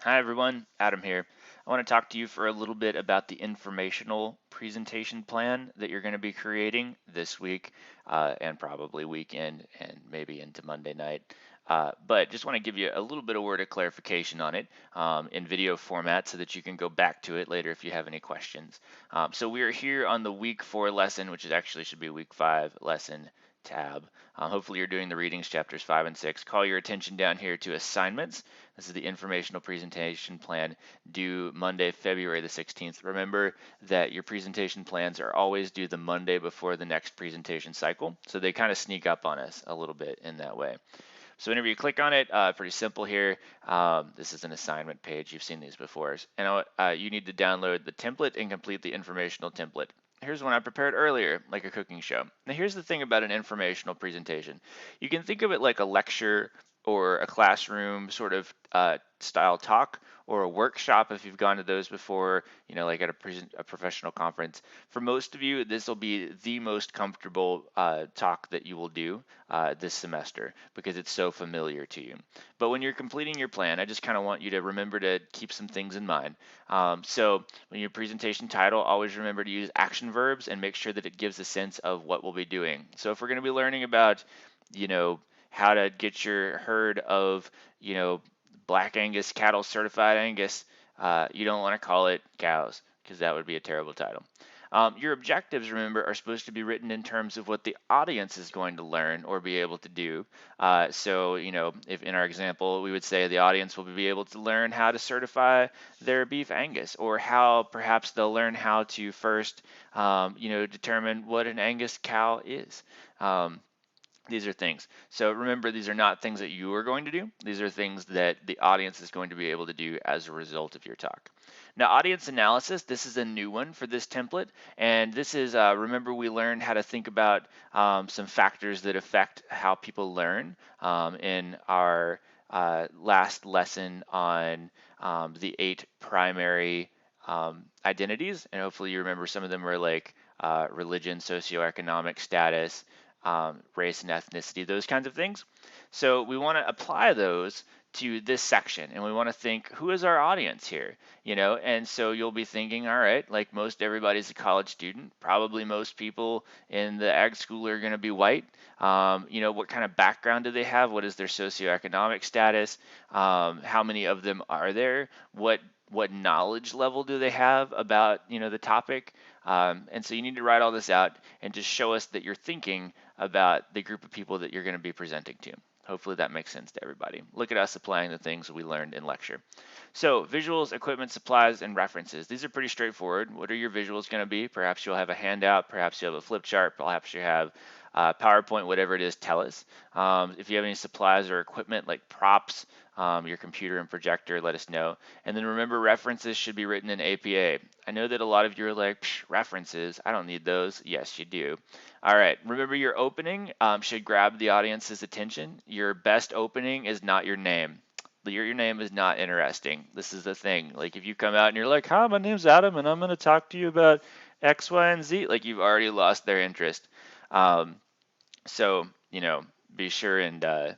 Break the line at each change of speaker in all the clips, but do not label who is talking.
Hi everyone, Adam here. I want to talk to you for a little bit about the informational presentation plan that you're going to be creating this week and probably weekend and maybe into Monday night. But just want to give you a little bit of word of clarification on it in video format so that you can go back to it later if you have any questions. So we are here on the week 4 lesson, which is actually should be week 5 lesson tab. Hopefully you're doing the readings chapters 5 and 6. Call your attention down here to assignments. This is the informational presentation plan due Monday, February the 16th. Remember that your presentation plans are always due the Monday before the next presentation cycle. So they kind of sneak up on us a little bit in that way. So whenever you click on it, pretty simple here. This is an assignment page. You've seen these before. And you need to download the template and complete the informational template. Here's one I prepared earlier, like a cooking show. Now here's the thing about an informational presentation. You can think of it like a lecture or a classroom sort of style talk or a workshop if you've gone to those before, like at a professional conference. For most of you, this will be the most comfortable talk that you will do this semester because it's so familiar to you. But when you're completing your plan, I just kind of want you to remember to keep some things in mind. So when your presentation title, always remember to use action verbs and make sure that it gives a sense of what we'll be doing. So if we're going to be learning about, how to get your herd of, Black Angus cattle certified Angus, you don't want to call it cows because that would be a terrible title. Your objectives, remember, are supposed to be written in terms of what the audience is going to learn or be able to do. So, if in our example, we would say the audience will be able to learn how to certify their beef Angus, or how perhaps they'll learn how to first, determine what an Angus cow is. These are things. So remember, these are not things that you are going to do. These are things that the audience is going to be able to do as a result of your talk. Now, audience analysis, this is a new one for this template. And this is, remember, we learned how to think about some factors that affect how people learn in our last lesson on the 8 primary identities. And hopefully you remember some of them were like religion, socioeconomic status, race and ethnicity, those kinds of things. So we want to apply those to this section, and we want to think, who is our audience here? And so you'll be thinking, all right, like most everybody's a college student, probably most people in the ag school are going to be white. What kind of background do they have? What is their socioeconomic status? How many of them are there? What knowledge level do they have about the topic? And so you need to write all this out and just show us that you're thinking about the group of people that you're going to be presenting to. Hopefully that makes sense to everybody. Look at us applying the things we learned in lecture. So visuals, equipment, supplies, and references. These are pretty straightforward. What are your visuals going to be? Perhaps you'll have a handout, perhaps you'll have a flip chart, perhaps you have PowerPoint, whatever it is, tell us. If you have any supplies or equipment like props, your computer and projector, let us know. And then remember, references should be written in APA. I know that a lot of you are like, references, I don't need those. Yes, you do. All right, remember your opening should grab the audience's attention. Your best opening is not your name. Your name is not interesting. This is the thing. Like if you come out and you're like, hi, my name's Adam and I'm going to talk to you about X, Y, and Z, like you've already lost their interest. So, be sure and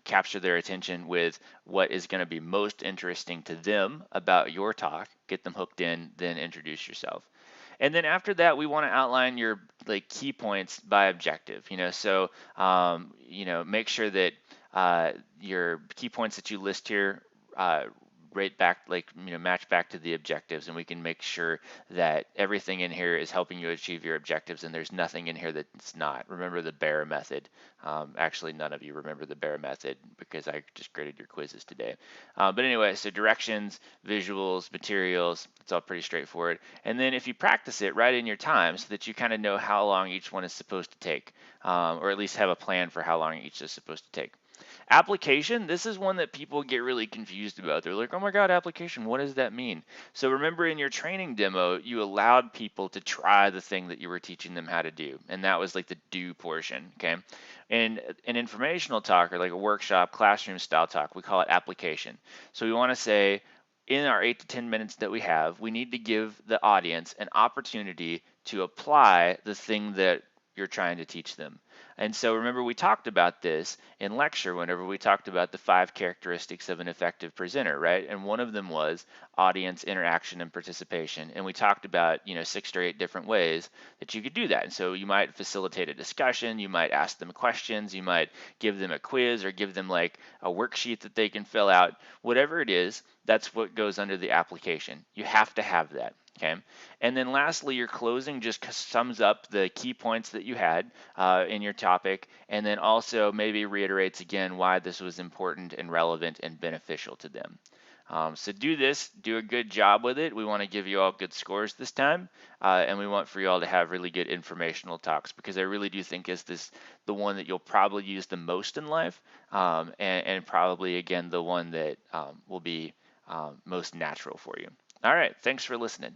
capture their attention with what is going to be most interesting to them about your talk, get them hooked in, then introduce yourself. And then after that, we want to outline your key points by objective. So make sure that your key points that you list here right back, match back to the objectives, and we can make sure that everything in here is helping you achieve your objectives, and there's nothing in here that's not. Remember the bear method. Actually, none of you remember the bear method because I just graded your quizzes today. But anyway, so directions, visuals, materials, it's all pretty straightforward. And then if you practice it, write in your time so that you kind of know how long each one is supposed to take, or at least have a plan for how long each is supposed to take. Application, this is one that people get really confused about. They're like, oh my God, application, what does that mean? So remember in your training demo, you allowed people to try the thing that you were teaching them how to do. And that was like the do portion, okay? And an informational talk or like a workshop, classroom style talk, we call it application. So we want to say, in our 8 to 10 minutes that we have, we need to give the audience an opportunity to apply the thing that you're trying to teach them. And so remember, we talked about this in lecture whenever we talked about the 5 characteristics of an effective presenter, right? And one of them was audience interaction and participation. And we talked about, 6 or 8 different ways that you could do that. And so you might facilitate a discussion, you might ask them questions, you might give them a quiz or give them like a worksheet that they can fill out. Whatever it is, that's what goes under the application. You have to have that. Okay. And then lastly, your closing just sums up the key points that you had in your topic, and then also maybe reiterates again why this was important and relevant and beneficial to them. So do this, do a good job with it. We want to give you all good scores this time, and we want for you all to have really good informational talks, because I really do think is this the one that you'll probably use the most in life, and probably again the one that will be most natural for you. All right, thanks for listening.